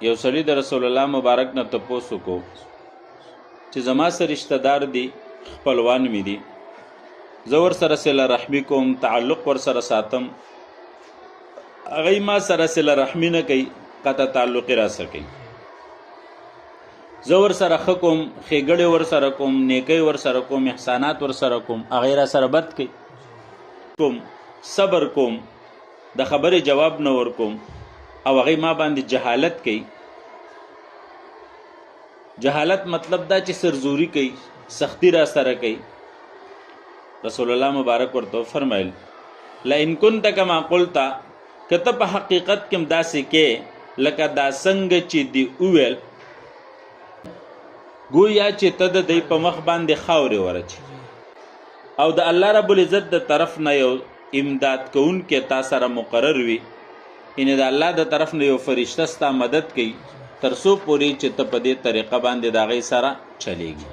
یو سړي د رسول الله مبارک نه تپوس وکړو چې زما سره رشته دار دي، خپلوان مې دي، زه ورسره صله رحمي کوم، تعلق ورسره ساتم، هغوی ما سره صله رحمي نه کوي، قطع تعلق یې راسره کوي. زه ورسره ښه کوم، ښېګړې ورسره کوم، نیکۍ ورسره کوم، احسانات ورسره کوم، هغوی راسره بد کوي کوم، صبر کوم، د خبرې جواب نه ورکوم او هغوی ما باندې جهالت کوي. جهالت مطلب دا چې سرزوري کوي، سختی را سره کوي. رسول الله مبارک ورته فرمایل لئن كنت كما قلت، که ته په حقیقت کې هم داسې کې لکه دا څنګه چې دی وویل، گویا چې ته د دوی په مخ باندې خاورې ورچې او د الله رب العزت د طرف نه یو امداد کوونکی تا سره مقرر وي، یعنې د الله د طرف نه یو فرشته ستا مدد کوي تر څو پورې چې ته په دې طریقه باندې د هغوی سره چلیږي.